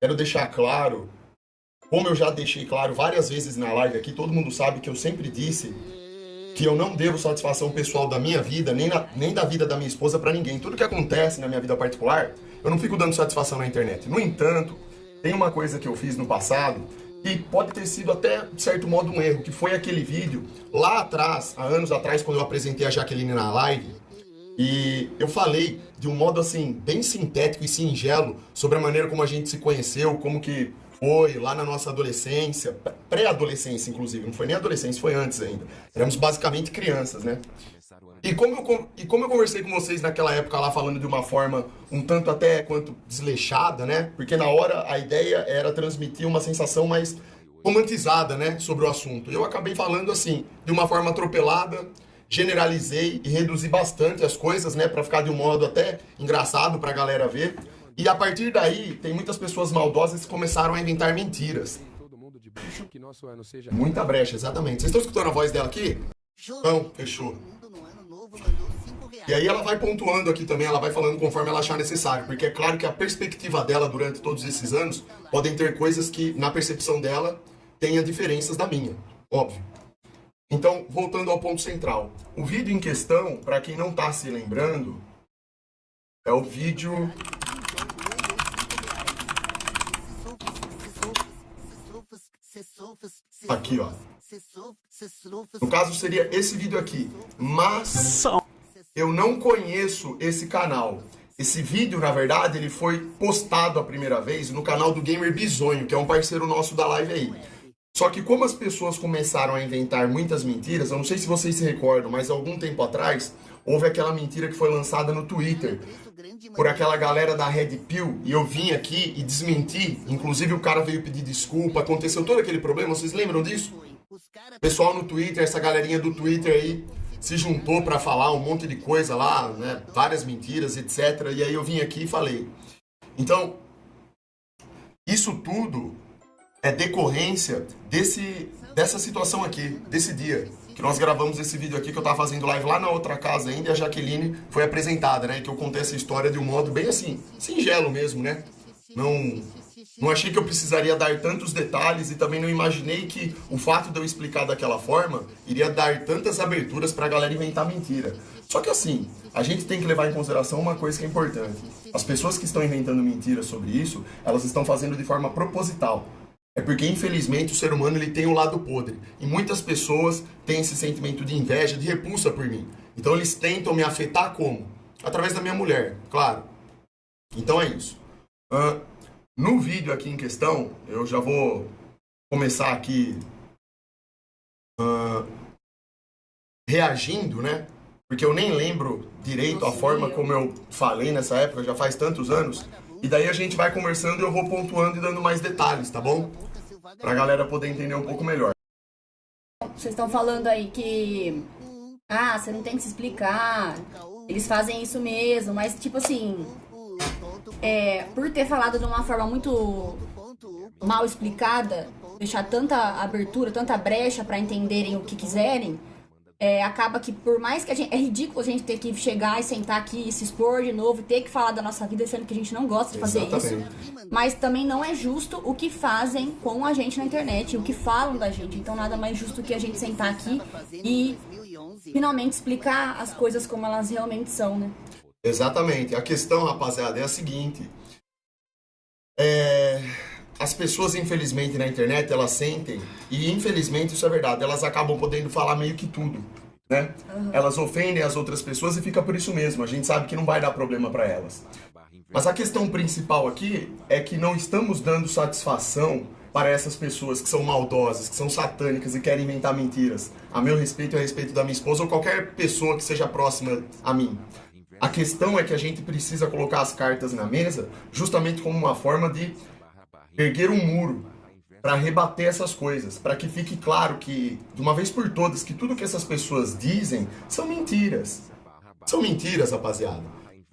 quero deixar claro, como eu já deixei claro várias vezes na live aqui, todo mundo sabe que eu sempre disse que eu não devo satisfação pessoal da minha vida, nem da vida da minha esposa pra ninguém. Tudo que acontece na minha vida particular, eu não fico dando satisfação na internet. No entanto, tem uma coisa que eu fiz no passado que pode ter sido até, de certo modo, um erro, que foi aquele vídeo lá atrás, há anos atrás, quando eu apresentei a Jaqueline na live, e eu falei de um modo assim, bem sintético e singelo, sobre a maneira como a gente se conheceu, como que foi lá na nossa adolescência, pré-adolescência inclusive, não foi nem adolescência, foi antes ainda. Éramos basicamente crianças, né? E como eu conversei com vocês naquela época lá falando de uma forma um tanto até quanto desleixada, né? Porque na hora a ideia era transmitir uma sensação mais romantizada, né? Sobre o assunto. Eu acabei falando assim, de uma forma atropelada, generalizei e reduzi bastante as coisas, né? Pra ficar de um modo até engraçado pra galera ver. E a partir daí, tem muitas pessoas maldosas que começaram a inventar mentiras. Muita brecha, exatamente. Vocês estão escutando a voz dela aqui? Não, fechou. E aí ela vai pontuando aqui também, ela vai falando conforme ela achar necessário, porque é claro que a perspectiva dela durante todos esses anos podem ter coisas que, na percepção dela, tenha diferenças da minha, óbvio. Então, voltando ao ponto central. O vídeo em questão, para quem não tá se lembrando, é o vídeo... Aqui, ó. No caso, seria esse vídeo aqui. Mas eu não conheço esse canal. Esse vídeo, na verdade, ele foi postado a primeira vez no canal do Gamer Bizonho, que é um parceiro nosso da live aí. Só que como as pessoas começaram a inventar muitas mentiras, eu não sei se vocês se recordam, mas algum tempo atrás, houve aquela mentira que foi lançada no Twitter por aquela galera da Red Pill, e eu vim aqui e desmenti, inclusive o cara veio pedir desculpa, aconteceu todo aquele problema, vocês lembram disso? O pessoal no Twitter, essa galerinha do Twitter aí, se juntou pra falar um monte de coisa lá, né, várias mentiras, etc. E aí eu vim aqui e falei. Então, isso tudo é decorrência dessa situação aqui, desse dia, que nós gravamos esse vídeo aqui, que eu tava fazendo live lá na outra casa ainda, e a Jaqueline foi apresentada, né, e que eu contei essa história de um modo bem assim, singelo mesmo, né, não achei que eu precisaria dar tantos detalhes e também não imaginei que o fato de eu explicar daquela forma iria dar tantas aberturas pra galera inventar mentira. Só que assim, a gente tem que levar em consideração uma coisa que é importante. As pessoas que estão inventando mentiras sobre isso, elas estão fazendo de forma proposital. É porque, infelizmente, o ser humano ele tem um lado podre. E muitas pessoas têm esse sentimento de inveja, de repulsa por mim. Então eles tentam me afetar como? Através da minha mulher, claro. Então é isso. No vídeo aqui em questão, eu já vou começar aqui reagindo, né? Porque eu nem lembro direito a forma como eu falei nessa época, já faz tantos anos. E daí a gente vai conversando e eu vou pontuando e dando mais detalhes, tá bom? Pra galera poder entender um pouco melhor. Vocês estão falando aí que... Ah, você não tem que se explicar. Eles fazem isso mesmo, mas tipo assim... por ter falado de uma forma muito mal explicada, deixar tanta abertura, tanta brecha pra entenderem o que quiserem, acaba que por mais que a gente... É ridículo a gente ter que chegar e sentar aqui e se expor de novo, ter que falar da nossa vida, sendo que a gente não gosta de fazer isso. Mas também não é justo o que fazem com a gente na internet, o que falam da gente. Então nada mais justo que a gente sentar aqui e finalmente explicar as coisas como elas realmente são, né? Exatamente. A questão, rapaziada, é a seguinte. As pessoas, infelizmente, na internet, elas sentem, e infelizmente isso é verdade, elas acabam podendo falar meio que tudo, né? Elas ofendem as outras pessoas e fica por isso mesmo. A gente sabe que não vai dar problema pra elas. Mas a questão principal aqui é que não estamos dando satisfação para essas pessoas que são maldosas, que são satânicas e querem inventar mentiras. A meu respeito e a respeito da minha esposa ou qualquer pessoa que seja próxima a mim. A questão é que a gente precisa colocar as cartas na mesa justamente como uma forma de erguer um muro para rebater essas coisas, para que fique claro que, de uma vez por todas, que tudo que essas pessoas dizem são mentiras. São mentiras, rapaziada.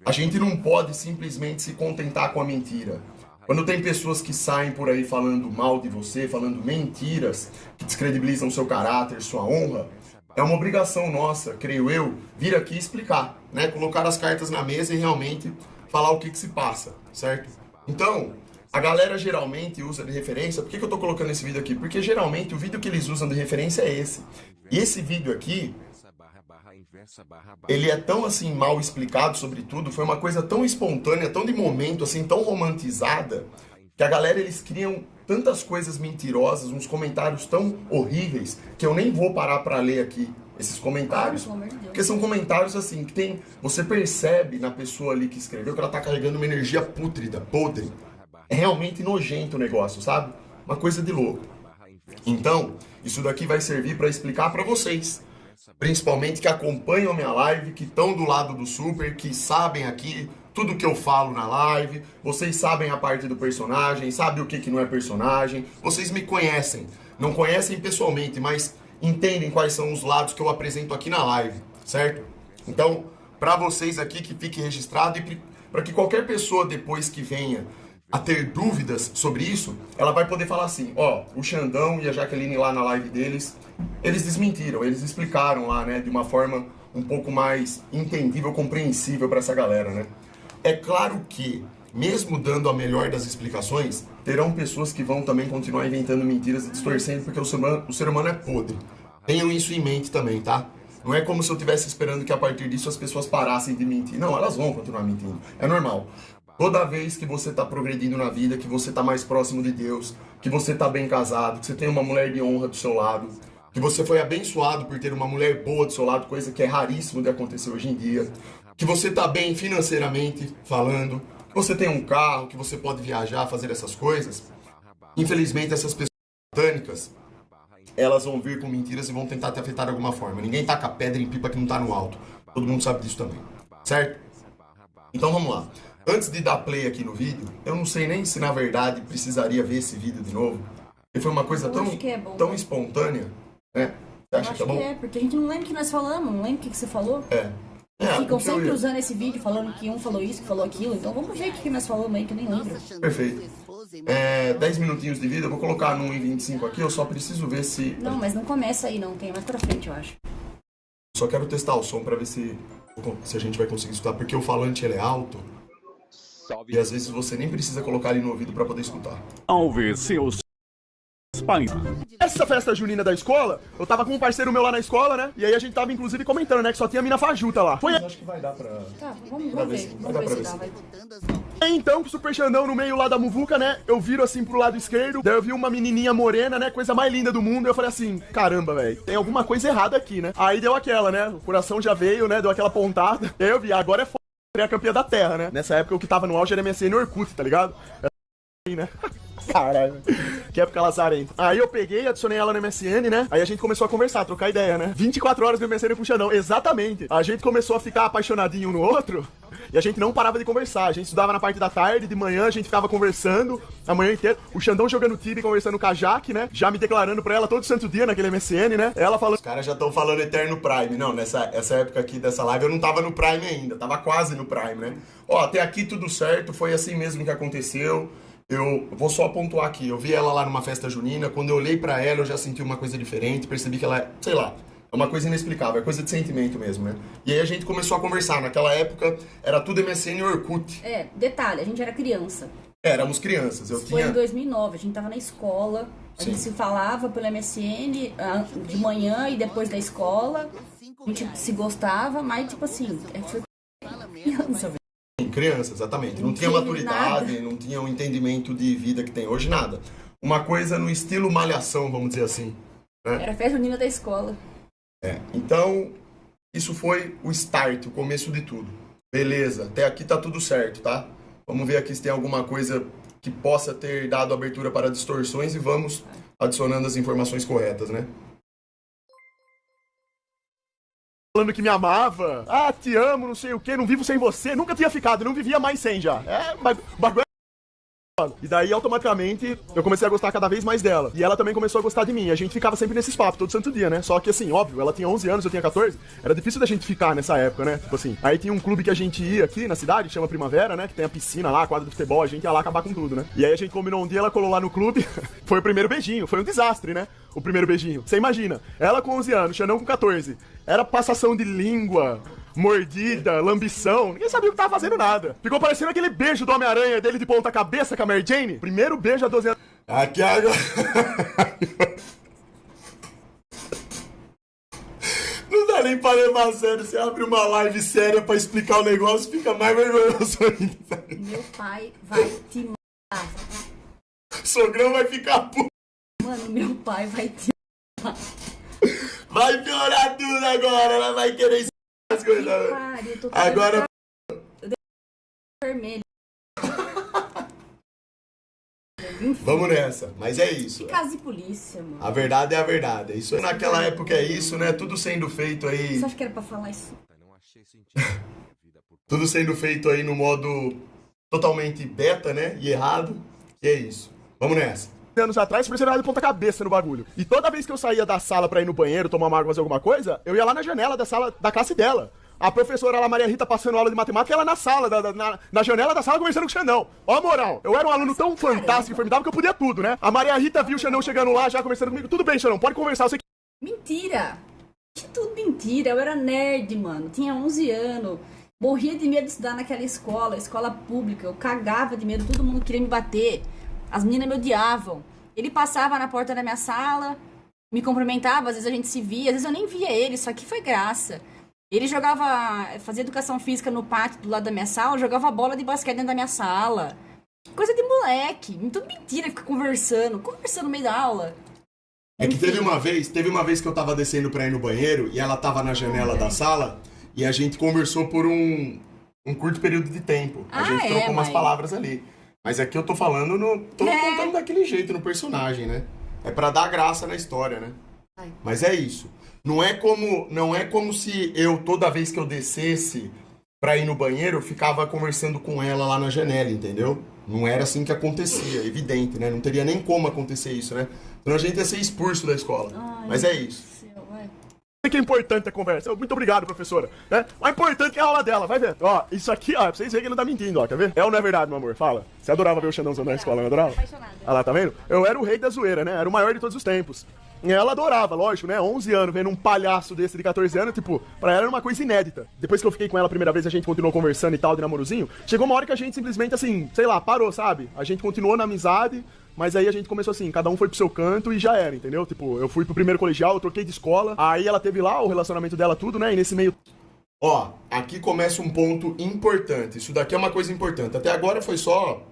A gente não pode simplesmente se contentar com a mentira. Quando tem pessoas que saem por aí falando mal de você, falando mentiras, que descredibilizam seu caráter, sua honra, é uma obrigação nossa, creio eu, vir aqui explicar, né? Colocar as cartas na mesa e realmente falar o que se passa, certo? Então, A galera geralmente usa de referência, por que eu tô colocando esse vídeo aqui? Porque geralmente o vídeo que eles usam de referência é esse. E esse vídeo aqui, ele é tão assim mal explicado sobre tudo, foi uma coisa tão espontânea, tão de momento, assim, tão romantizada, que a galera, eles criam tantas coisas mentirosas, uns comentários tão horríveis, que eu nem vou parar pra ler aqui esses comentários, porque são comentários assim, que tem, você percebe na pessoa ali que escreveu que ela tá carregando uma energia pútrida, podre. É realmente nojento o negócio, sabe? Uma coisa de louco. Então, isso daqui vai servir para explicar para vocês, principalmente que acompanham a minha live, que estão do lado do Super, que sabem aqui tudo que eu falo na live, vocês sabem a parte do personagem, sabem o que não é personagem, vocês me conhecem, não conhecem pessoalmente, mas entendem quais são os lados que eu apresento aqui na live, certo? Então, para vocês aqui, que fique registrado e para que qualquer pessoa depois que venha a ter dúvidas sobre isso, ela vai poder falar assim, ó, o Xandão e a Jaqueline lá na live deles, eles desmentiram, eles explicaram lá, né, de uma forma um pouco mais entendível, compreensível para essa galera, né? É claro que, mesmo dando a melhor das explicações, terão pessoas que vão também continuar inventando mentiras e distorcendo, porque o ser humano é podre. Tenham isso em mente também, tá? Não é como se eu estivesse esperando que a partir disso as pessoas parassem de mentir. Não, elas vão continuar mentindo. É normal. Toda vez que você está progredindo na vida, que você está mais próximo de Deus, que você está bem casado, que você tem uma mulher de honra do seu lado, que você foi abençoado por ter uma mulher boa do seu lado, coisa que é raríssimo de acontecer hoje em dia, que você está bem financeiramente falando, que você tem um carro, que você pode viajar, fazer essas coisas, infelizmente essas pessoas satânicas, elas vão vir com mentiras e vão tentar te afetar de alguma forma. Ninguém taca pedra em pipa que não está no alto. Todo mundo sabe disso também, certo? Então vamos lá. Antes de dar play aqui no vídeo, eu não sei nem se na verdade precisaria ver esse vídeo de novo. Porque foi uma coisa tão espontânea, né? Você acha que é bom? É, porque a gente não lembra o que nós falamos, não lembra o que você falou. Ficam sempre usando esse vídeo, falando que um falou isso, que falou aquilo. Então vamos ver o que nós falamos aí, que eu nem lembro. Perfeito. 10 minutinhos de vídeo, eu vou colocar no 1:25 aqui, eu só preciso ver se... Não, mas não começa aí não, tem mais pra frente, eu acho. Só quero testar o som pra ver se a gente vai conseguir escutar, porque o falante ele é alto. E às vezes você nem precisa colocar ele no ouvido pra poder escutar. Salve, seus pais. Essa festa junina da escola, eu tava com um parceiro meu lá na escola, né? E aí a gente tava inclusive comentando, né? Que só tinha mina fajuta lá. Foi... Acho que vai dar pra... Tá, vamos ver se dá, vai. Então, com o Super Xandão no meio lá da muvuca, né? Eu viro assim pro lado esquerdo, daí eu vi uma menininha morena, né? Coisa mais linda do mundo. E eu falei assim, caramba, velho, tem alguma coisa errada aqui, né? Aí deu aquela, né? O coração já veio, né? Deu aquela pontada. E aí eu vi, agora é foda. A campeã da Terra, né? Nessa época o que tava no auge era MSN Orkut, tá ligado? Né? Caralho, que época lazarenta. Aí eu peguei, adicionei ela no MSN, né? Aí a gente começou a conversar, trocar ideia, né? 24 horas no MSN com o Xandão, exatamente. A gente começou a ficar apaixonadinho um no outro e a gente não parava de conversar. A gente estudava na parte da tarde, de manhã a gente ficava conversando a manhã inteira. O Xandão jogando Tibia, conversando com a Jaque, né? Já me declarando pra ela todo santo dia naquele MSN, né? Ela falando... Os caras já estão falando Eterno Prime. Não, essa época aqui dessa live eu não tava no Prime ainda, tava quase no Prime, né? Ó, até aqui tudo certo, foi assim mesmo que aconteceu. Eu vou só pontuar aqui, eu vi ela lá numa festa junina, quando eu olhei pra ela eu já senti uma coisa diferente, percebi que ela, sei lá, é uma coisa inexplicável, é coisa de sentimento mesmo, né? E aí a gente começou a conversar, naquela época era tudo MSN e Orkut. Detalhe, a gente era criança. Éramos crianças, Foi em 2009, a gente tava na escola, a gente se falava pelo MSN de manhã e depois da escola, a gente se gostava, mas tipo assim, foi criança, velho. Criança, exatamente. Não tinha maturidade, nada. Não tinha o entendimento de vida que tem hoje, nada. Uma coisa no estilo malhação, vamos dizer assim. Né? Era a festa junina da escola. Então, isso foi o start, o começo de tudo. Beleza, até aqui tá tudo certo, tá? Vamos ver aqui se tem alguma coisa que possa ter dado abertura para distorções e vamos adicionando as informações corretas, né? Falando que me amava, te amo, não sei o que, não vivo sem você, nunca tinha ficado, não vivia mais sem já. Bagulho. E daí, automaticamente, eu comecei a gostar cada vez mais dela. E ela também começou a gostar de mim. E a gente ficava sempre nesses papos, todo santo dia, né? Só que, assim, óbvio, ela tinha 11 anos, eu tinha 14. Era difícil da gente ficar nessa época, né? Tipo assim. Aí tinha um clube que a gente ia aqui na cidade, que chama Primavera, né? Que tem a piscina lá, a quadra de futebol, a gente ia lá acabar com tudo, né? E aí a gente combinou um dia, ela colou lá no clube. Foi o primeiro beijinho. Foi um desastre, né? O primeiro beijinho. Você imagina, ela com 11 anos, Xandão com 14. Era passação de língua, mordida, lambição. Ninguém sabia o que tava fazendo nada. Ficou parecendo aquele beijo do Homem-Aranha dele de ponta cabeça com a Mary Jane. Primeiro beijo há 12 anos. Aqui agora... Não dá nem pra levar a sério. Você abre uma live séria pra explicar o negócio, fica mais vergonhoso ainda. Meu pai vai te matar. Sogrão vai ficar puto. Mano, meu pai vai te matar. Vai piorar tudo agora. Ela vai querer as coisas. Agora... Eu vermelho. Vamos nessa, mas é isso. Que caso de polícia, mano. A verdade é a verdade. Isso naquela época é isso, né? Tudo sendo feito aí. Só acho que era pra falar isso. Tudo sendo feito aí no modo totalmente beta, né? E errado. E é isso. Vamos nessa. Anos atrás, precisava de ponta cabeça no bagulho. E toda vez que eu saía da sala pra ir no banheiro, tomar uma água, fazer alguma coisa, eu ia lá na janela da sala da classe dela. A professora lá, Maria Rita, passando aula de matemática, ela na sala, na janela da sala, conversando com o Xandão. Ó a moral, eu era um aluno tão fantástico e formidável que eu podia tudo, né? A Maria Rita viu o Xandão chegando lá, já conversando comigo. Tudo bem, Xandão, pode conversar, eu sei que... Mentira! Que tudo mentira, eu era nerd, mano. Tinha 11 anos. Morria de medo de estudar naquela escola pública. Eu cagava de medo, todo mundo queria me bater. As meninas me odiavam. Ele passava na porta da minha sala, me cumprimentava, às vezes a gente se via, às vezes eu nem via ele, só que foi graça. Ele fazia educação física no pátio do lado da minha sala, jogava bola de basquete dentro da minha sala. Coisa de moleque, tudo mentira, fica conversando no meio da aula. É que teve uma vez que eu tava descendo pra ir no banheiro e ela tava na janela da sala e a gente conversou por um curto período de tempo. A gente trocou umas palavras ali. Mas aqui eu tô falando, tô contando daquele jeito no personagem, né? É pra dar graça na história, né? Ai. Mas é isso. Não é como se eu, toda vez que eu descesse pra ir no banheiro, eu ficava conversando com ela lá na janela, entendeu? Não era assim que acontecia, evidente, né? Não teria nem como acontecer isso, né? Então a gente ia ser expulso da escola. Ai, mas é isso. Vai. Que é importante a conversa. Muito obrigado, professora. Né? O importante é a aula dela, vai ver. Ó, isso aqui, ó, pra vocês verem que não tá mentindo, ó, quer ver? É ou não é verdade, meu amor? Fala. Você adorava ver o Xandãozão na escola, não adorava? Apaixonada. Olha lá, tá vendo? Eu era o rei da zoeira, né? Era o maior de todos os tempos. E ela adorava, lógico, né? 11 anos, vendo um palhaço desse de 14 anos, tipo, pra ela era uma coisa inédita. Depois que eu fiquei com ela a primeira vez, a gente continuou conversando e tal, de namorozinho. Chegou uma hora que a gente simplesmente, assim, sei lá, parou, sabe? A gente continuou na amizade, mas aí a gente começou assim, cada um foi pro seu canto e já era, entendeu? Tipo, eu fui pro primeiro colegial, eu troquei de escola, aí ela teve lá o relacionamento dela, tudo, né? E nesse meio... Ó, aqui começa um ponto importante. Isso daqui é uma coisa importante. Até agora foi só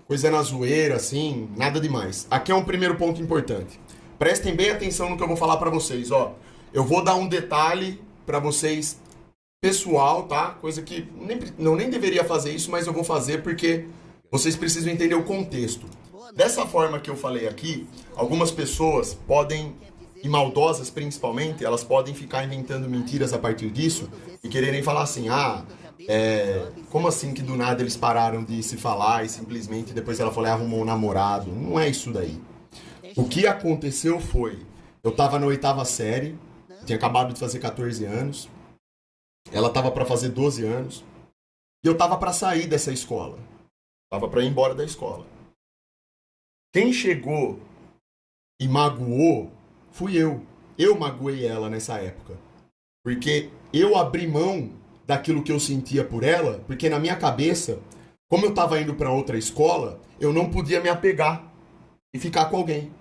coisa na zoeira, assim, nada demais. Aqui é um primeiro ponto importante. Prestem bem atenção no que eu vou falar pra vocês, ó. Eu vou dar um detalhe pra vocês pessoal, tá? Coisa que nem deveria fazer isso, mas eu vou fazer porque vocês precisam entender o contexto. Dessa forma que eu falei aqui, algumas pessoas podem, e maldosas principalmente, elas podem ficar inventando mentiras a partir disso e quererem falar assim, como assim que do nada eles pararam de se falar e simplesmente depois ela falou, arrumou um namorado? Não é isso daí. O que aconteceu foi, eu tava na 8ª série, tinha acabado de fazer 14 anos, ela tava pra fazer 12 anos, e eu tava pra sair dessa escola. Tava pra ir embora da escola. Quem chegou e magoou fui eu. Eu magoei ela nessa época. Porque eu abri mão daquilo que eu sentia por ela, porque na minha cabeça, como eu tava indo pra outra escola, eu não podia me apegar e ficar com alguém.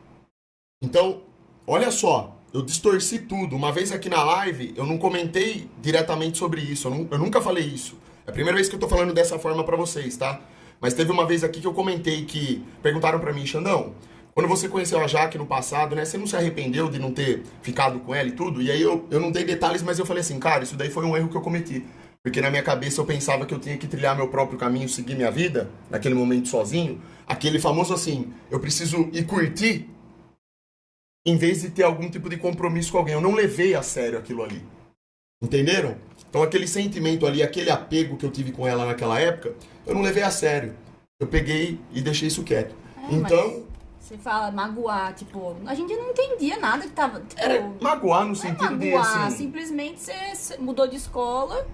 Então, olha só, eu distorci tudo. Uma vez aqui na live, eu não comentei diretamente sobre isso. Eu nunca falei isso. É a primeira vez que eu tô falando dessa forma pra vocês, tá? Mas teve uma vez aqui que eu comentei que... Perguntaram pra mim, Xandão, quando você conheceu a Jaque no passado, né? Você não se arrependeu de não ter ficado com ela e tudo? E aí eu não dei detalhes, mas eu falei assim, cara, isso daí foi um erro que eu cometi. Porque na minha cabeça eu pensava que eu tinha que trilhar meu próprio caminho, seguir minha vida, naquele momento sozinho. Aquele famoso assim, eu preciso ir curtir, em vez de ter algum tipo de compromisso com alguém. Eu não levei a sério aquilo ali. Entenderam? Então aquele sentimento ali, aquele apego que eu tive com ela naquela época, eu não levei a sério. Eu peguei e deixei isso quieto. Então... Você fala magoar, tipo, a gente não entendia nada que tava... Tipo, era magoar no sentido de, assim... Simplesmente você mudou de escola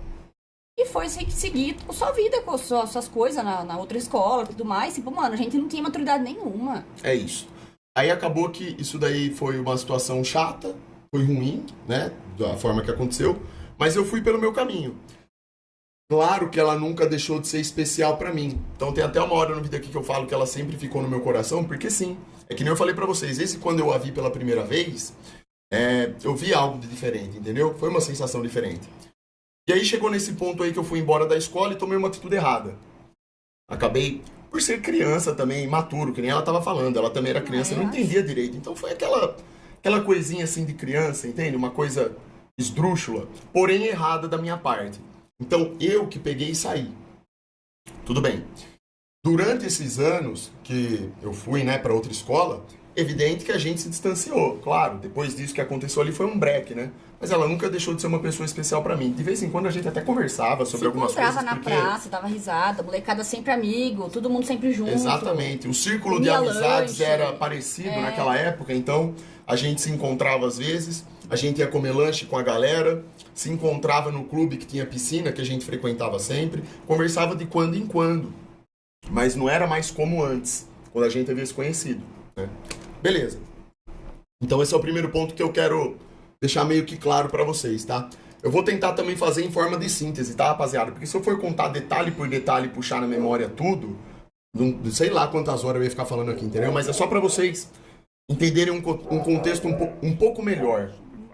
e foi seguir a sua vida com suas coisas na outra escola e tudo mais. Tipo, mano, a gente não tinha maturidade nenhuma. É isso. Aí acabou que isso daí foi uma situação chata, foi ruim, né, da forma que aconteceu, Mas eu fui pelo meu caminho. Claro que ela nunca deixou de ser especial pra mim. Então tem até uma hora no vídeo aqui que eu falo que ela sempre ficou no meu coração, porque sim. É que nem eu falei pra vocês, esse quando eu a vi pela primeira vez, eu vi algo de diferente, entendeu? Foi uma sensação diferente. E aí chegou nesse ponto aí que eu fui embora da escola e tomei uma atitude errada. Acabei, por ser criança também, imaturo, que nem ela tava falando. Ela também era criança, não entendia direito. Então foi aquela coisinha assim de criança, entende? Uma coisa esdrúxula, porém errada da minha parte. Então eu que peguei e saí. Tudo bem. Durante esses anos que eu fui, né, para outra escola, evidente que a gente se distanciou. Claro, depois disso que aconteceu ali foi um break, né? Mas ela nunca deixou de ser uma pessoa especial pra mim. De vez em quando a gente até conversava sobre algumas coisas. Se encontrava na praça, dava risada, molecada sempre amigo, todo mundo sempre junto. Exatamente. O círculo de amizades era parecido naquela época, então a gente se encontrava às vezes, a gente ia comer lanche com a galera, se encontrava no clube que tinha piscina, que a gente frequentava sempre, conversava de quando em quando. Mas não era mais como antes, quando a gente havia se conhecido, né? Beleza. Então esse é o primeiro ponto que eu quero deixar meio que claro pra vocês, tá? Eu vou tentar também fazer em forma de síntese, tá, rapaziada? Porque se eu for contar detalhe por detalhe, puxar na memória tudo, não sei lá quantas horas eu ia ficar falando aqui, entendeu? Mas é só pra vocês entenderem um contexto um pouco melhor.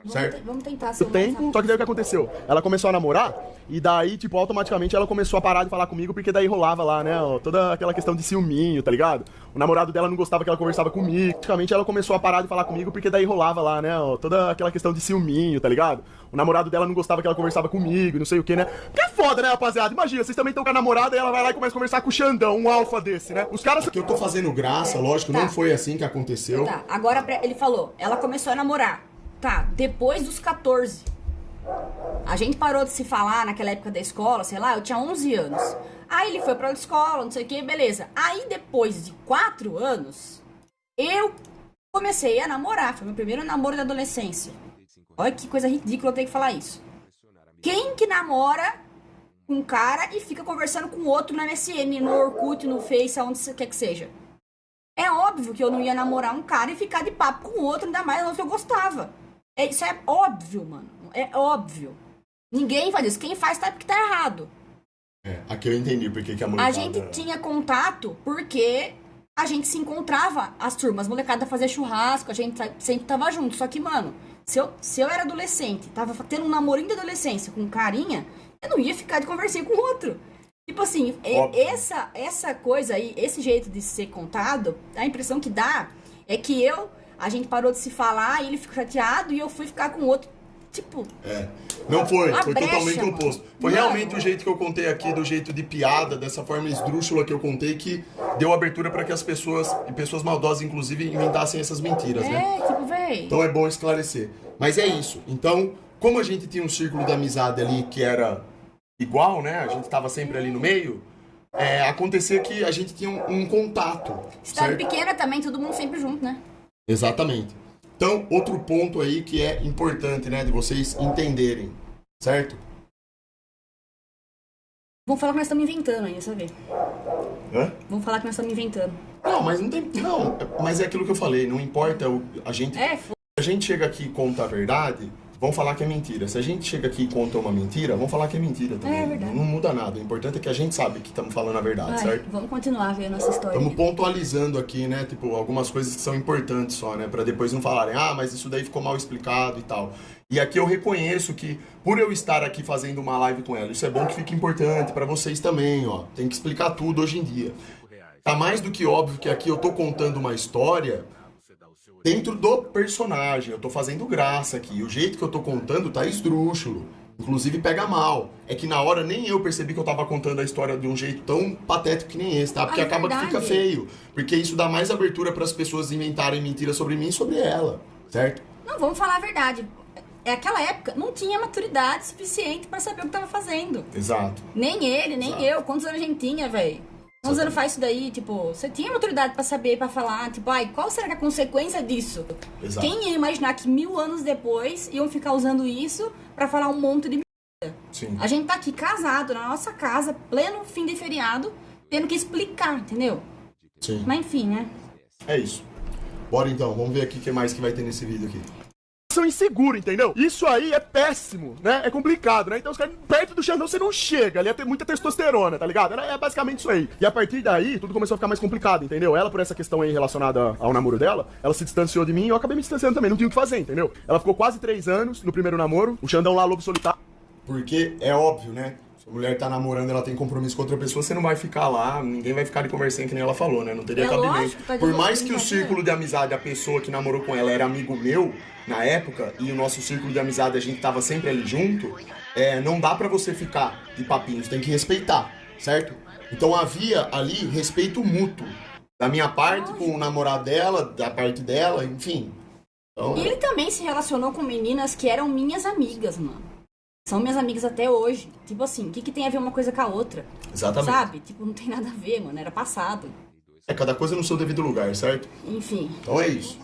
Certo? Vamos tentar ser Só que daí o que aconteceu? Ela começou a namorar e daí, tipo, automaticamente ela começou a parar de falar comigo porque daí rolava lá, né, ó, toda aquela questão de ciúminho, tá ligado? O namorado dela não gostava que ela conversava comigo. Praticamente ela começou a parar de falar comigo porque daí rolava lá, né, ó, toda aquela questão de ciúminho, tá ligado? O namorado dela não gostava que ela conversava comigo, não sei o que, né? Porque é foda, né, rapaziada? Imagina, vocês também estão com a namorada e ela vai lá e começa a conversar com o Xandão, um alfa desse, né? Os caras... Que eu tô fazendo graça, lógico, não foi assim que aconteceu. Tá, agora ele falou, ela começou a namorar. Tá, depois dos 14. A gente parou de se falar naquela época da escola, sei lá, eu tinha 11 anos. Aí ele foi pra outra escola, não sei o que, beleza. Aí depois de 4 anos, eu comecei a namorar. Foi meu primeiro namoro da adolescência. Olha que coisa ridícula eu ter que falar isso. Quem que namora com um cara e fica conversando com o outro no MSN, no Orkut, no Face, aonde quer que seja? É óbvio que eu não ia namorar um cara e ficar de papo com o outro, ainda mais que eu gostava. Isso é óbvio, mano. É óbvio. Ninguém faz isso. Quem faz tá porque tá errado. Aqui eu entendi porque que a molecada... A gente tinha contato porque a gente se encontrava, as turmas, a molecada fazia churrasco, a gente sempre tava junto. Só que, mano, se eu era adolescente, tava tendo um namorinho de adolescência com um carinha, eu não ia ficar de conversinha com o outro. Tipo assim, essa coisa aí, esse jeito de ser contado, a impressão que dá é que a gente parou de se falar e ele ficou chateado e eu fui ficar com o outro, tipo... Não foi brecha, totalmente mano. oposto. Foi realmente o jeito que eu contei aqui, do jeito de piada, dessa forma esdrúxula que eu contei, que deu abertura para que as pessoas, e pessoas maldosas inclusive, inventassem essas mentiras, né? Tipo, véi... Então é bom esclarecer. Mas é isso. Então, como a gente tinha um círculo de amizade ali que era igual, né? A gente tava sempre ali no meio... acontecia que a gente tinha um contato. Cidade pequena também, todo mundo sempre junto, né? Exatamente. Então, outro ponto aí que é importante, né, de vocês entenderem, certo? Vamos falar que nós estamos inventando ainda, sabe? Hã? Vamos falar que nós estamos inventando. Não, mas não tem... Não, mas é aquilo que eu falei, não importa a gente... Se a gente chega aqui e conta a verdade... Vão falar que é mentira. Se a gente chega aqui e conta uma mentira, vão falar que é mentira também. É verdade. Não muda nada. O importante é que a gente sabe que estamos falando a verdade, certo? Vamos continuar vendo essa história. Estamos pontualizando aqui, né? Tipo, algumas coisas que são importantes só, né? Pra depois não falarem, mas isso daí ficou mal explicado e tal. E aqui eu reconheço que, por eu estar aqui fazendo uma live com ela, isso é bom que fique importante pra vocês também, ó. Tem que explicar tudo hoje em dia. Tá mais do que óbvio que aqui eu tô contando uma história... dentro do personagem, eu tô fazendo graça aqui. O jeito que eu tô contando tá esdrúxulo. Inclusive pega mal. É que na hora nem eu percebi que eu tava contando a história de um jeito tão patético que nem esse, tá? Porque acaba que fica feio. Porque isso dá mais abertura para as pessoas inventarem mentiras sobre mim e sobre ela, certo? Não, vamos falar a verdade. Aquela época não tinha maturidade suficiente pra saber o que tava fazendo. Exato. Nem ele, nem eu. Quantos anos a gente tinha, velho? Quantos anos faz isso daí? Tipo, você tinha maturidade pra saber, pra falar, tipo, qual será que é a consequência disso? Exato. Quem ia imaginar que 1000 anos depois iam ficar usando isso pra falar um monte de merda? Sim. A gente tá aqui casado, na nossa casa, pleno fim de feriado, tendo que explicar, entendeu? Sim. Mas enfim, né? É isso. Bora então, vamos ver aqui o que mais que vai ter nesse vídeo aqui. são inseguros, entendeu? Isso aí é péssimo, né? É complicado, né? Então os caras perto do Xandão você não chega, ali ia ter muita testosterona, tá ligado? É basicamente isso aí. E a partir daí, tudo começou a ficar mais complicado, entendeu? Ela, por essa questão aí relacionada ao namoro dela, ela se distanciou de mim e eu acabei me distanciando também, não tinha o que fazer, entendeu? Ela ficou quase 3 anos no primeiro namoro, o Xandão lá, lobo solitário. Porque é óbvio, né? Se a mulher tá namorando, ela tem compromisso com outra pessoa, você não vai ficar lá, ninguém vai ficar de conversinha que nem ela falou, né? Não teria cabimento. Lógico, tá de Por mais boa, que o círculo de amizade, a pessoa que namorou com ela era amigo meu, na época, e o nosso círculo de amizade a gente tava sempre ali junto, não dá pra você ficar de papinhos, tem que respeitar, certo? Então havia ali respeito mútuo. Da minha parte com o namorado dela, da parte dela, enfim. Então, E ele também se relacionou com meninas que eram minhas amigas, mano. São minhas amigas até hoje. Tipo assim, o que tem a ver uma coisa com a outra? exatamente. Sabe? Tipo, não tem nada a ver, mano. Era passado. Cada coisa no seu devido lugar, certo? Enfim. Então é isso.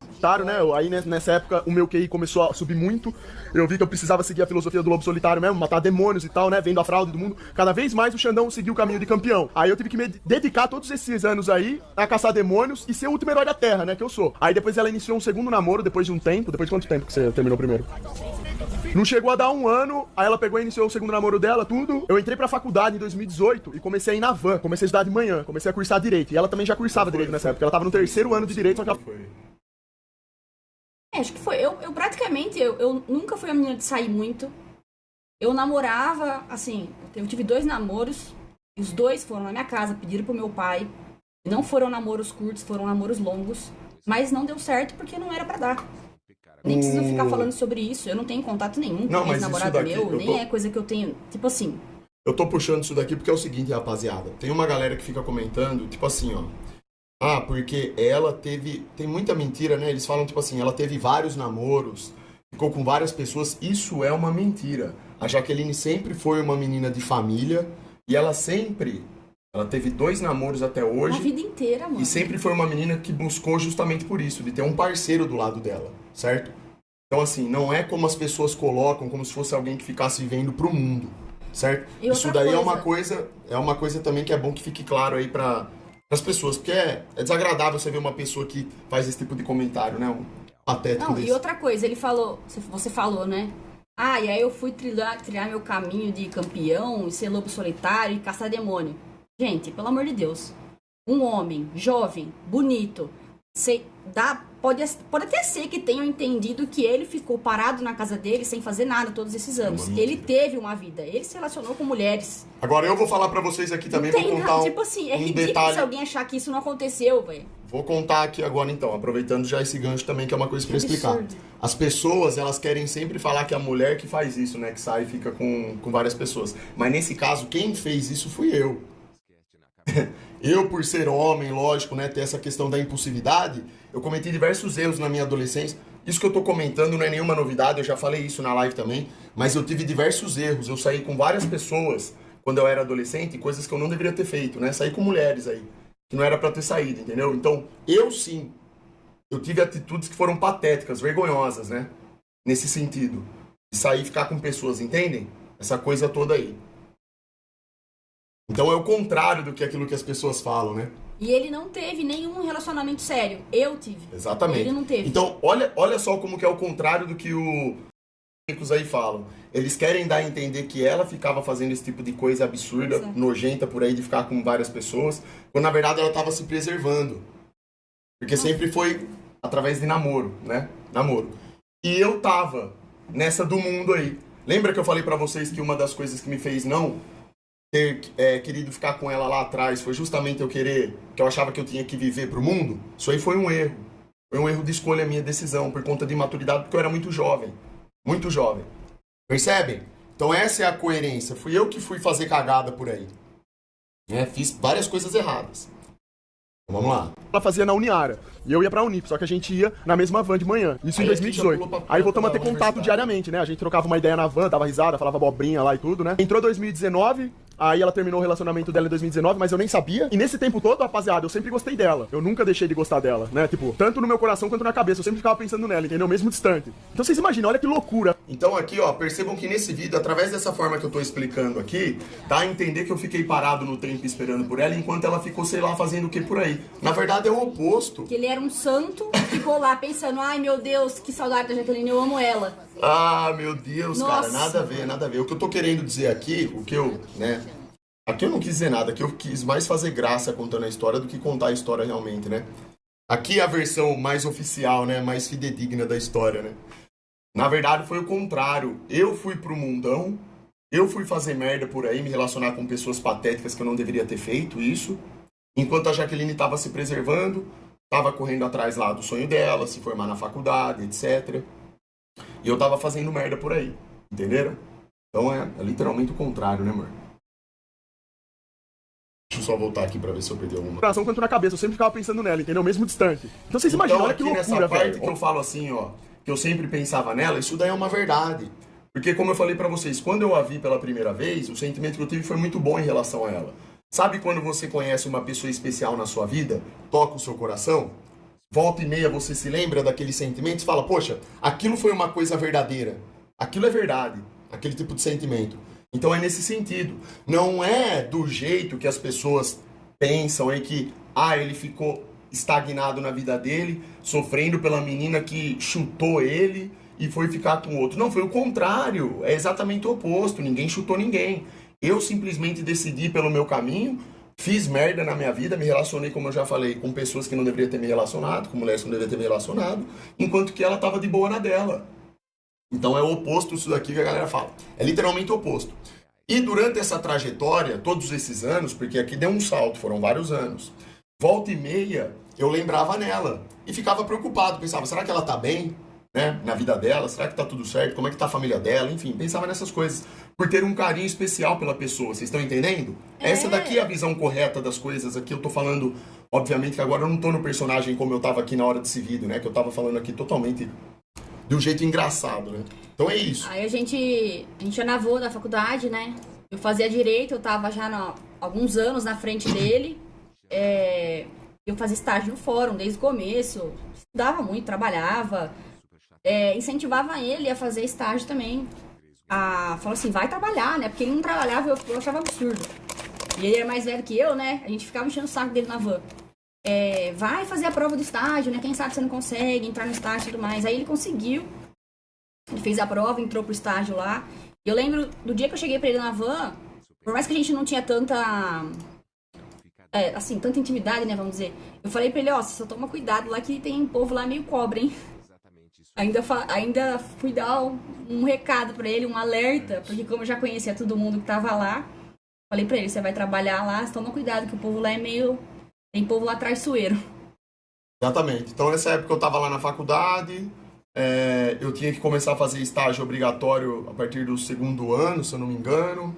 Né? Aí nessa época o meu QI começou a subir muito. Eu vi que eu precisava seguir a filosofia do lobo solitário mesmo, matar demônios e tal, né? Vendo a fraude do mundo. Cada vez mais o Xandão seguiu o caminho de campeão. Aí eu tive que me dedicar todos esses anos aí a caçar demônios e ser o último herói da Terra, né? Que eu sou. Aí depois ela iniciou um segundo namoro, depois de um tempo. Depois de quanto tempo que você terminou o primeiro? Não chegou a dar 1 ano, aí ela pegou e iniciou o segundo namoro dela, tudo. Eu entrei pra faculdade em 2018 e comecei a ir na van, comecei a estudar de manhã, comecei a cursar direito. E ela também já cursava direito nessa época, ela tava no 3º ano de direito, só que ela... Acho que foi. Eu praticamente, eu nunca fui a menina de sair muito. Eu namorava, assim, eu tive 2 namoros. E os 2 foram na minha casa, pediram pro meu pai. Não foram namoros curtos, foram namoros longos. Mas não deu certo porque não era pra dar. Nem preciso ficar falando sobre isso. Eu não tenho contato nenhum com ex-namorado meu. Nem é coisa que eu tenho. Tipo assim. Eu tô puxando isso daqui porque é o seguinte, rapaziada. Tem uma galera que fica comentando, tipo assim, ó. Ah, porque ela teve... Tem muita mentira, né? Eles falam, tipo assim, ela teve vários namoros, ficou com várias pessoas. Isso é uma mentira. A Jaqueline sempre foi uma menina de família e ela sempre... Ela teve 2 namoros até hoje. A vida inteira, mano. E sempre foi uma menina que buscou justamente por isso, de ter um parceiro do lado dela, certo? Então, assim, não é como as pessoas colocam, como se fosse alguém que ficasse vivendo pro mundo, certo? Isso daí é uma coisa também que é bom que fique claro aí para as pessoas, porque é desagradável você ver uma pessoa que faz esse tipo de comentário, né? Um patético desse. E outra coisa, ele falou, você falou, né? Ah, e aí eu fui trilhar meu caminho de campeão, e ser lobo solitário e caçar demônio. Gente, pelo amor de Deus. Um homem jovem, bonito, pode até ser que tenham entendido que ele ficou parado na casa dele sem fazer nada todos esses anos. Ele teve uma vida, ele se relacionou com mulheres. Agora eu vou falar pra vocês aqui também, vou contar tipo assim, é ridículo detalhe. Se alguém achar que isso não aconteceu, velho. Vou contar aqui agora então, aproveitando já esse gancho também, que é uma coisa pra explicar. Absurdo. As pessoas, elas querem sempre falar que é a mulher que faz isso, né? Que sai e fica com várias pessoas. Mas nesse caso, quem fez isso fui eu. Eu, por ser homem, lógico, né, ter essa questão da impulsividade, eu cometi diversos erros na minha adolescência. Isso que eu tô comentando não é nenhuma novidade, eu já falei isso na live também, mas eu tive diversos erros. Eu saí com várias pessoas quando eu era adolescente, coisas que eu não deveria ter feito, né? Saí com mulheres aí, que não era pra ter saído, entendeu? Então, eu tive atitudes que foram patéticas, vergonhosas, né? Nesse sentido. De sair e ficar com pessoas, entendem? Essa coisa toda aí. Então é o contrário do que aquilo que as pessoas falam, né? E ele não teve nenhum relacionamento sério. Eu tive. Exatamente. Ele não teve. Então, olha só como que é o contrário do que os aí falam. Eles querem dar a entender que ela ficava fazendo esse tipo de coisa absurda, nojenta por aí, de ficar com várias pessoas, quando na verdade ela estava se preservando. Porque sempre foi através de namoro, né? Namoro. E eu tava nessa do mundo aí. Lembra que eu falei pra vocês que uma das coisas que me fez não ter querido ficar com ela lá atrás foi justamente que eu achava que eu tinha que viver pro mundo? Isso aí foi um erro. Foi um erro de escolha, a minha decisão, por conta de imaturidade, porque eu era muito jovem. Muito jovem. Percebem? Então essa é a coerência. Fui eu que fui fazer cagada por aí. Fiz várias coisas erradas. Então, vamos lá. Ela fazia na Uniara. E eu ia pra Unip, só que a gente ia na mesma van de manhã. Isso em 2018. Aí voltamos a ter contato diariamente, né? A gente trocava uma ideia na van, dava risada, falava abobrinha lá e tudo, né? Entrou 2019, Aí ela terminou o relacionamento dela em 2019, mas eu nem sabia. E nesse tempo todo, rapaziada, eu sempre gostei dela. Eu nunca deixei de gostar dela, né? Tipo, tanto no meu coração quanto na cabeça. Eu sempre ficava pensando nela, entendeu? Mesmo distante. Então vocês imaginam, olha que loucura. Então aqui, ó, percebam que nesse vídeo, através dessa forma que eu tô explicando aqui, dá a entender que eu fiquei parado no tempo esperando por ela, enquanto ela ficou, sei lá, fazendo o que por aí. Na verdade é o oposto. Que ele era um santo, ficou lá pensando, ai meu Deus, que saudade da Jaqueline, eu amo ela. Ah, meu Deus, Nossa. cara, nada a ver, nada a ver. O que eu tô querendo dizer aqui, o que eu, né... Aqui eu não quis dizer nada, aqui eu quis mais fazer graça contando a história do que contar a história realmente, né? Aqui é a versão mais oficial, né? Mais fidedigna da história, né? Na verdade foi o contrário. Eu fui pro mundão, eu fui fazer merda por aí, me relacionar com pessoas patéticas que eu não deveria ter feito isso. Enquanto a Jaqueline tava se preservando, tava correndo atrás lá do sonho dela, se formar na faculdade, etc. E eu tava fazendo merda por aí, entenderam? Então é literalmente o contrário, né, amor? Deixa eu só voltar aqui pra ver se eu perdi alguma. Coração quanto na cabeça, eu sempre ficava pensando nela, entendeu? Mesmo distante. Então vocês imaginam, olha que aqui loucura, nessa parte velho. que eu falo assim, ó, que eu sempre pensava nela, isso daí é uma verdade. Porque como eu falei pra vocês, quando eu a vi pela primeira vez, o sentimento que eu tive foi muito bom em relação a ela. Sabe quando você conhece uma pessoa especial na sua vida, toca o seu coração, volta e meia você se lembra daqueles sentimentos e fala, poxa, aquilo foi uma coisa verdadeira. Aquilo é verdade, aquele tipo de sentimento. Então é nesse sentido. Não é do jeito que as pessoas pensam em que, ele ficou estagnado na vida dele, sofrendo pela menina que chutou ele e foi ficar com outro. Não, foi o contrário. É exatamente o oposto. Ninguém chutou ninguém. Eu simplesmente decidi pelo meu caminho, fiz merda na minha vida, me relacionei, como eu já falei, com pessoas que não deveriam ter me relacionado, com mulheres que não deveriam ter me relacionado, enquanto que ela tava de boa na dela. Então é o oposto disso daqui que a galera fala. É literalmente o oposto. E durante essa trajetória, todos esses anos, porque aqui deu um salto, foram vários anos, volta e meia, eu lembrava nela. E ficava preocupado, pensava, será que ela tá bem, né, na vida dela? Será que tá tudo certo? Como é que tá a família dela? Enfim, pensava nessas coisas. Por ter um carinho especial pela pessoa, vocês estão entendendo? Essa daqui é a visão correta das coisas. Aqui eu tô falando, obviamente que agora eu não tô no personagem como eu tava aqui na hora desse vídeo, né, que eu tava falando aqui totalmente de um jeito engraçado, né? Então é isso. Aí a gente já navou da faculdade, né? Eu fazia direito, eu tava já há alguns anos na frente dele. Eu fazia estágio no fórum desde o começo. Estudava muito, trabalhava. Incentivava ele a fazer estágio também. Falou assim, vai trabalhar, né? Porque ele não trabalhava, eu achava absurdo. E ele era mais velho que eu, né? A gente ficava enchendo o saco dele na van. Vai fazer a prova do estágio, né? Quem sabe você não consegue entrar no estágio e tudo mais. Aí ele conseguiu. Ele fez a prova, entrou pro estágio lá. E eu lembro do dia que eu cheguei pra ele na van, por mais que a gente não tinha tanta intimidade, né, vamos dizer. Eu falei pra ele, você só toma cuidado lá que tem povo lá meio cobra, hein? Ainda fui dar um recado pra ele, um alerta, porque como eu já conhecia todo mundo que tava lá, falei pra ele, você vai trabalhar lá, toma cuidado que o povo lá é meio... Tem povo lá traiçoeiro. Exatamente. Então nessa época eu tava lá na faculdade, eu tinha que começar a fazer estágio obrigatório a partir do 2º ano, se eu não me engano.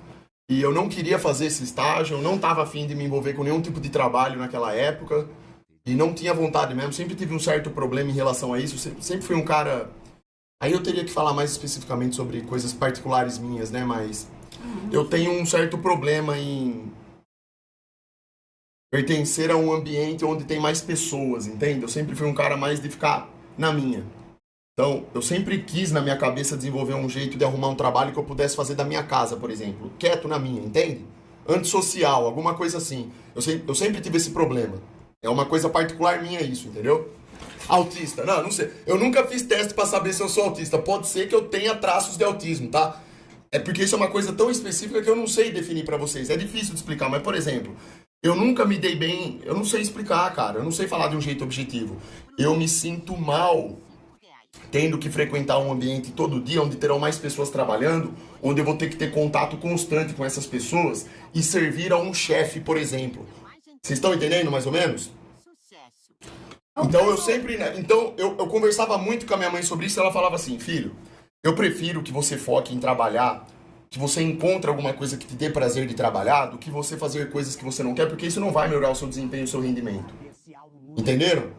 E eu não queria fazer esse estágio, eu não tava afim de me envolver com nenhum tipo de trabalho naquela época. E não tinha vontade mesmo, sempre tive um certo problema em relação a isso. Sempre fui um cara... Aí eu teria que falar mais especificamente sobre coisas particulares minhas, né? Mas eu tenho um certo problema em pertencer a um ambiente onde tem mais pessoas, entende? Eu sempre fui um cara mais de ficar na minha. Então, eu sempre quis na minha cabeça desenvolver um jeito de arrumar um trabalho que eu pudesse fazer da minha casa, por exemplo. Quieto na minha, entende? Antissocial, alguma coisa assim. Eu sempre tive esse problema. É uma coisa particular minha isso, entendeu? Autista, não sei. Eu nunca fiz teste pra saber se eu sou autista. Pode ser que eu tenha traços de autismo, tá? É porque isso é uma coisa tão específica que eu não sei definir pra vocês. É difícil de explicar, mas, por exemplo... Eu nunca me dei bem, eu não sei explicar, cara, eu não sei falar de um jeito objetivo. Eu me sinto mal tendo que frequentar um ambiente todo dia onde terão mais pessoas trabalhando, onde eu vou ter que ter contato constante com essas pessoas e servir a um chefe, por exemplo. Vocês estão entendendo mais ou menos? Então eu conversava muito com a minha mãe sobre isso e ela falava assim, filho, eu prefiro que você foque em trabalhar, que você encontre alguma coisa que te dê prazer de trabalhar, do que você fazer coisas que você não quer, porque isso não vai melhorar o seu desempenho e o seu rendimento. Entenderam?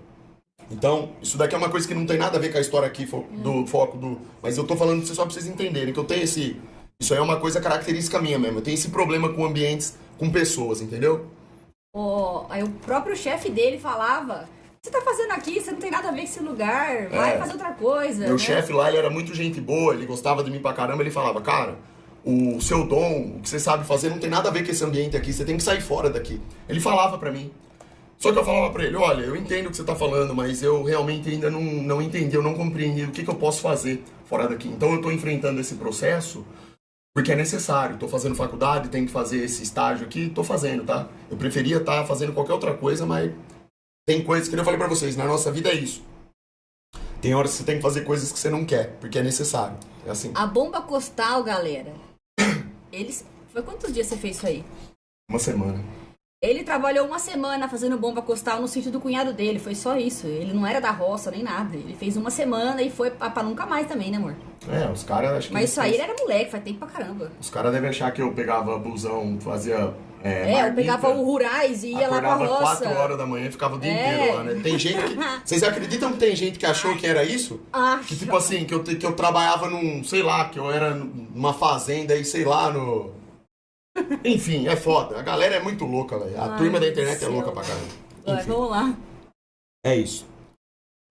Então, isso daqui é uma coisa que não tem nada a ver com a história aqui do foco do... Mas eu tô falando só pra vocês entenderem, que eu tenho Isso aí é uma coisa característica minha mesmo. Eu tenho esse problema com ambientes, com pessoas, entendeu? Aí o próprio chefe dele falava: o que você tá fazendo aqui? Você não tem nada a ver com esse lugar, vai fazer outra coisa. Meu chefe lá, ele era muito gente boa, ele gostava de mim pra caramba, ele falava: cara, o seu dom, o que você sabe fazer não tem nada a ver com esse ambiente aqui, você tem que sair fora daqui. Ele falava pra mim. Só que eu falava pra ele: olha, eu entendo o que você tá falando, mas eu realmente ainda não entendi, eu não compreendi o que eu posso fazer fora daqui. Então eu tô enfrentando esse processo porque é necessário. Tô fazendo faculdade, tenho que fazer esse estágio aqui, tô fazendo, tá? Eu preferia estar fazendo qualquer outra coisa, mas tem coisas que eu falei pra vocês, na nossa vida é isso. Tem horas que você tem que fazer coisas que você não quer, porque é necessário. É assim. A bomba costal, galera. Foi quantos dias você fez isso aí? Uma semana. Ele trabalhou uma semana fazendo bomba costal no sítio do cunhado dele, foi só isso. Ele não era da roça nem nada. Ele fez uma semana e foi pra nunca mais também, né, amor? Os caras acham que... Mas isso aí ele era moleque, faz tempo pra caramba. Os caras devem achar que eu pegava busão, fazia... eu pegava o Rurais e ia lá pra roça. Acordava 4 horas da manhã e ficava o dia inteiro lá, né? Tem gente que... Vocês acreditam que tem gente que achou que era isso? Que tipo assim, que eu trabalhava num... Sei lá, que eu era numa fazenda e sei lá, no... Enfim, é foda. A galera é muito louca, velho. A turma da internet é louca pra caramba. Vamos lá. É isso.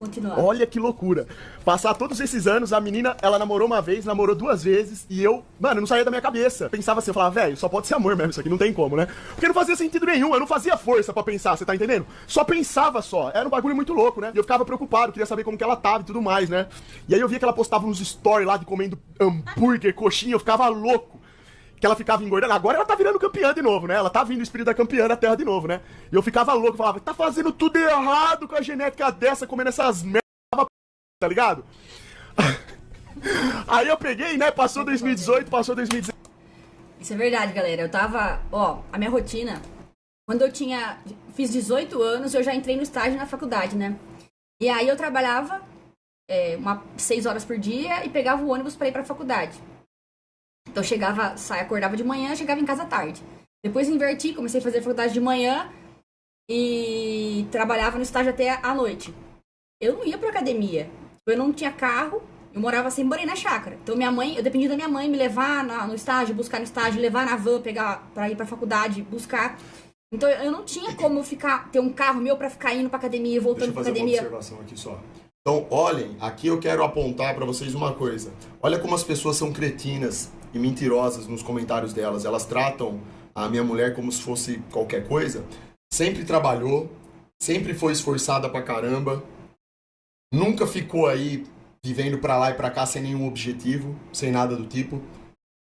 Continuar. Olha que loucura. Passar todos esses anos, a menina, ela namorou uma vez, namorou 2 vezes, e eu, mano, não saía da minha cabeça. Pensava assim, eu falava, velho, só pode ser amor mesmo, isso aqui não tem como, né? Porque não fazia sentido nenhum, eu não fazia força pra pensar, você tá entendendo? Só pensava só, era um bagulho muito louco, né? E eu ficava preocupado, queria saber como que ela tava e tudo mais, né? E aí eu via que ela postava uns stories lá de comendo hambúrguer, coxinha, eu ficava louco. Que ela ficava engordando, agora ela tá virando campeã de novo, né? Ela tá vindo o espírito da campeã na Terra de novo, né? E eu ficava louco, falava, tá fazendo tudo errado com a genética dessa, comendo essas merda, tá ligado? Aí eu peguei, né? Passou 2018, passou 2019. Isso é verdade, galera. Eu tava, a minha rotina, quando eu fiz 18 anos, eu já entrei no estágio na faculdade, né? E aí eu trabalhava 6 horas por dia e pegava o ônibus pra ir pra faculdade. Então acordava de manhã, chegava em casa à tarde. Depois inverti, comecei a fazer faculdade de manhã e trabalhava no estágio até à noite. Eu não ia pra academia. Eu não tinha carro, eu morava sem banheiro na chácara. Então eu dependia da minha mãe me levar no estágio, buscar no estágio, levar na van, pegar pra ir pra faculdade, buscar. Então eu não tinha como ter um carro meu pra ficar indo pra academia e voltando pra academia. Deixa eu fazer uma observação aqui só. Então, olhem, aqui eu quero apontar pra vocês uma coisa. Olha como as pessoas são cretinas e mentirosas nos comentários delas. Elas tratam a minha mulher como se fosse qualquer coisa. Sempre trabalhou, sempre foi esforçada pra caramba. Nunca ficou aí vivendo pra lá e pra cá sem nenhum objetivo, sem nada do tipo.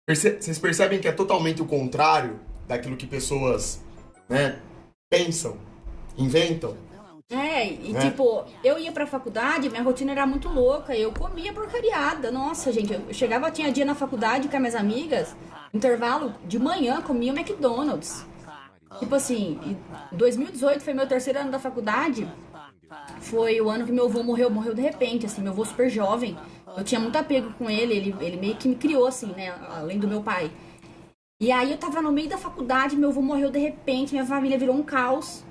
Vocês percebem que é totalmente o contrário daquilo que pessoas, né, pensam, inventam. Tipo, eu ia pra faculdade, minha rotina era muito louca, eu comia porcariada. Nossa, gente, eu chegava, tinha dia na faculdade com as minhas amigas, intervalo de manhã, comia o McDonald's. Tipo assim, 2018 foi meu 3º ano da faculdade, foi o ano que meu avô morreu de repente, assim, meu avô super jovem. Eu tinha muito apego com ele meio que me criou, assim, né, além do meu pai. E aí eu tava no meio da faculdade, meu avô morreu de repente, minha família virou um caos.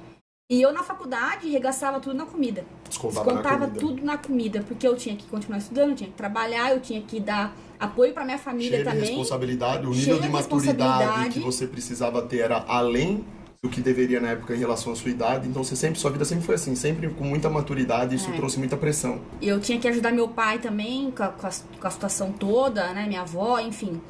E eu na faculdade regaçava tudo na comida. Descontava tudo na comida, porque eu tinha que continuar estudando, eu tinha que trabalhar, eu tinha que dar apoio pra minha família também. Cheia de responsabilidade, o nível de maturidade que você precisava ter era além do que deveria na época em relação à sua idade. Então sua vida sempre foi assim, sempre com muita maturidade, isso trouxe muita pressão. E eu tinha que ajudar meu pai também com a situação toda, né, minha avó, enfim.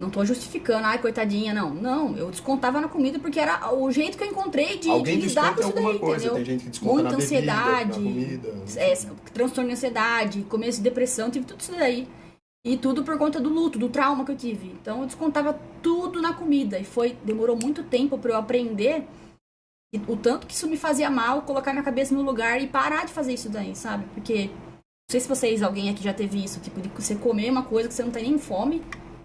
Não tô justificando, coitadinha, não. Não, eu descontava na comida porque era o jeito que eu encontrei de lidar com isso daí, coisa. entendeu? Tem gente que desconta muita na ansiedade, bebida, na comida. Transtorno de ansiedade, começo de depressão, tive tudo isso daí. E tudo por conta do luto, do trauma que eu tive. Então eu descontava tudo na comida. E demorou muito tempo pra eu aprender o tanto que isso me fazia mal, colocar minha cabeça no lugar e parar de fazer isso daí, sabe? Porque, não sei se alguém aqui já teve isso, tipo, de você comer uma coisa que você não tem nem fome,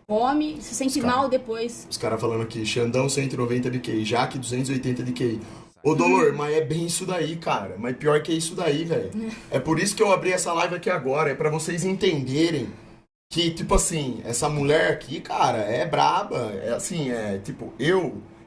come, se sente mal depois. Os caras falando aqui, Xandão 190 de QI, Jaque 280 de QI. Ô, Dolor, mas é bem isso daí, cara. Mas pior que é isso daí, velho. É por isso que eu abri essa live aqui agora, é pra vocês entenderem que, tipo assim, essa mulher aqui, cara, é braba. É assim, tipo,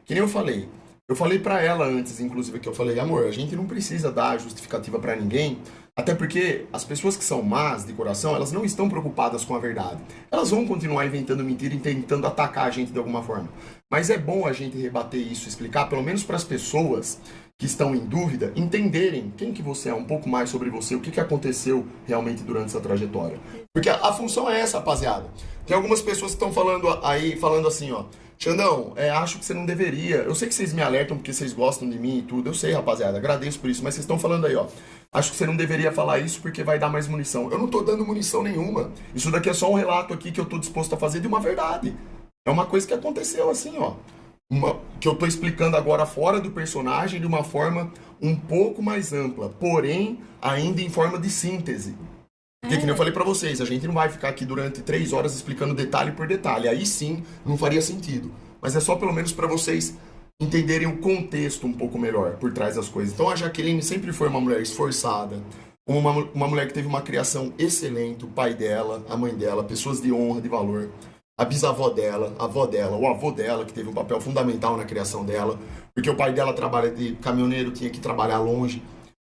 que nem eu falei pra ela antes, inclusive, que eu falei, amor, a gente não precisa dar justificativa pra ninguém, Até porque as pessoas que são más de coração, elas não estão preocupadas com a verdade. Elas vão continuar inventando mentira e tentando atacar a gente de alguma forma. Mas é bom a gente rebater isso, explicar, pelo menos para as pessoas que estão em dúvida, entenderem quem que você é, um pouco mais sobre você, o que que aconteceu realmente durante essa trajetória. Porque a função é essa, rapaziada. Tem algumas pessoas que estão falando aí, falando assim, ó, Xandão, acho que você não deveria. Eu sei que vocês me alertam porque vocês gostam de mim e tudo. Eu sei, rapaziada, agradeço por isso. Mas vocês estão falando aí, ó. Acho que você não deveria falar isso porque vai dar mais munição. Eu não tô dando munição nenhuma. Isso daqui é só um relato aqui que eu tô disposto a fazer de uma verdade. É uma coisa que aconteceu assim, ó. Que eu tô explicando agora fora do personagem de uma forma um pouco mais ampla. Porém, ainda em forma de síntese. Porque, que nem eu falei pra vocês, a gente não vai ficar aqui durante 3 horas explicando detalhe por detalhe. Aí sim, não faria sentido. Mas é só pelo menos pra vocês entenderem o contexto um pouco melhor por trás das coisas. Então a Jaqueline sempre foi uma mulher esforçada, uma mulher que teve uma criação excelente, o pai dela, a mãe dela, pessoas de honra, de valor, a bisavó dela, a avó dela, o avô dela, que teve um papel fundamental na criação dela, porque o pai dela trabalha de caminhoneiro, tinha que trabalhar longe.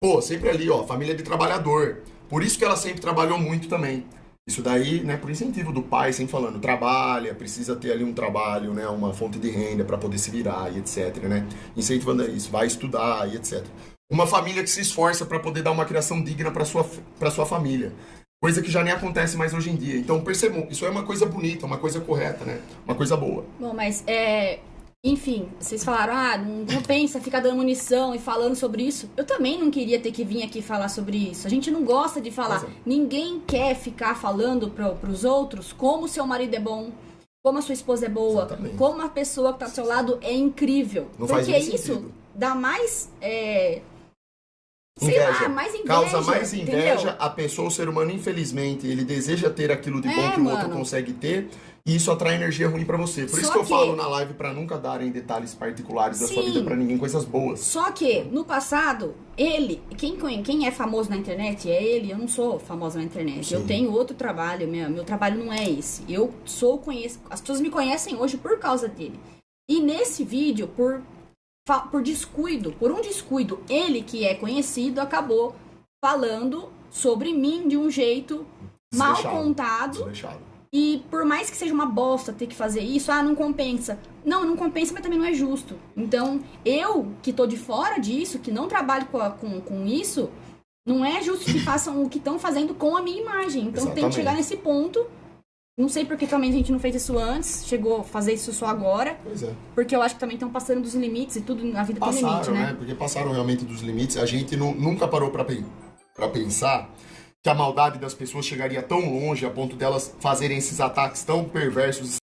Pô, sempre ali, ó, família de trabalhador. Por isso que ela sempre trabalhou muito também. Isso daí, né, por incentivo do pai, sempre falando, trabalha, precisa ter ali um trabalho, né, uma fonte de renda para poder se virar e etc, né? Incentivando isso, vai estudar e etc. Uma família que se esforça para poder dar uma criação digna para sua família. Coisa que já nem acontece mais hoje em dia. Então, percebam, isso é uma coisa bonita, uma coisa correta, né? Uma coisa boa. Bom, mas enfim, vocês falaram, não pensa ficar dando munição e falando sobre isso. Eu também não queria ter que vir aqui falar sobre isso. A gente não gosta de falar. Ninguém quer ficar falando pros outros como o seu marido é bom, como a sua esposa é boa, exatamente, como a pessoa que tá ao seu lado é incrível. Não porque faz isso sentido. Dá mais... Inveja. Mais inveja. Causa mais inveja. Entendeu? A pessoa, o ser humano, infelizmente, ele deseja ter aquilo de bom que o outro consegue ter. E isso atrai energia ruim pra você. Por isso que eu falo na live pra nunca darem detalhes particulares da sua vida pra ninguém, coisas boas. Só que, no passado, quem é famoso na internet é ele. Eu não sou famosa na internet. Sim. Eu tenho outro trabalho, meu trabalho não é esse. As pessoas me conhecem hoje por causa dele. E nesse vídeo, por um descuido, ele que é conhecido, acabou falando sobre mim de um jeito mal contado. Desleixado. E por mais que seja uma bosta ter que fazer isso, não compensa. Não compensa, mas também não é justo. Então, eu que tô de fora disso, que não trabalho com isso, não é justo que façam o que estão fazendo com a minha imagem. Então, tem que chegar nesse ponto. Não sei porque também a gente não fez isso antes, chegou a fazer isso só agora. Pois é. Porque eu acho que também estão passando dos limites e tudo na vida tem limite, né? Porque passaram realmente dos limites. A gente nunca parou pra pensar que a maldade das pessoas chegaria tão longe a ponto delas fazerem esses ataques tão perversos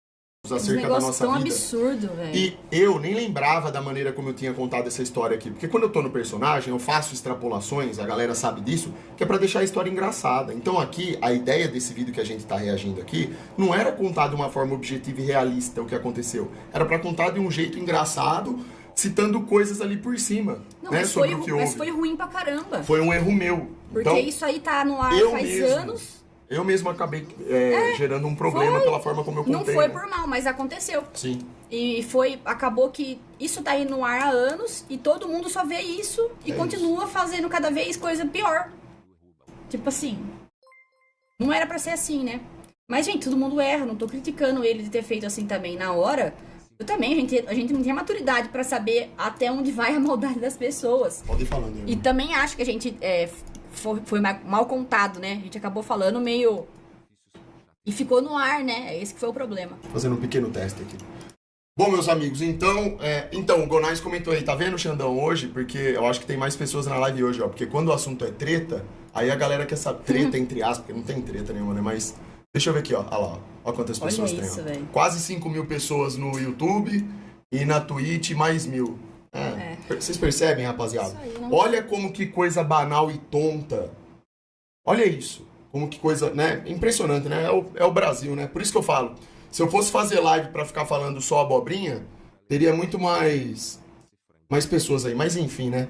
acerca da nossa tão vida. Absurdo, velho. E eu nem lembrava da maneira como eu tinha contado essa história aqui. Porque quando eu tô no personagem, eu faço extrapolações, a galera sabe disso, que é pra deixar a história engraçada. Então aqui, a ideia desse vídeo que a gente tá reagindo aqui, não era contar de uma forma objetiva e realista o que aconteceu. Era pra contar de um jeito engraçado, citando coisas ali por cima, né, sobre o que houve. Mas foi ruim pra caramba. Foi um erro meu. Porque então, isso aí tá no ar faz anos. Eu mesmo acabei gerando um problema pela forma como eu contei. Não foi por mal, mas aconteceu. Sim. E acabou que isso tá aí no ar há anos e todo mundo só vê isso e continua fazendo cada vez coisa pior. Tipo assim, não era pra ser assim, né? Mas, gente, todo mundo erra, não tô criticando ele de ter feito assim também na hora. Eu também, a gente não tem maturidade pra saber até onde vai a maldade das pessoas. Pode ir falando. E também acho que a gente foi mal contado, né? A gente acabou falando meio... E ficou no ar, né? Esse que foi o problema. Fazendo um pequeno teste aqui. Bom, meus amigos, então o Gonais comentou aí, tá vendo, Xandão, hoje? Porque eu acho que tem mais pessoas na live hoje, ó. Porque quando o assunto é treta, aí a galera quer saber... Treta, entre aspas, porque não tem treta nenhuma, né? Mas... Deixa eu ver aqui, ó. Olha lá, ó quantas pessoas tem. Isso, véio. Quase 5.000 pessoas no YouTube e na Twitch mais 1.000. Vocês percebem, rapaziada? Isso aí, não... Olha como que coisa banal e tonta. Olha isso. Como que coisa, né? Impressionante, né? É o Brasil, né? Por isso que eu falo. Se eu fosse fazer live pra ficar falando só abobrinha, teria muito mais pessoas aí. Mas enfim, né?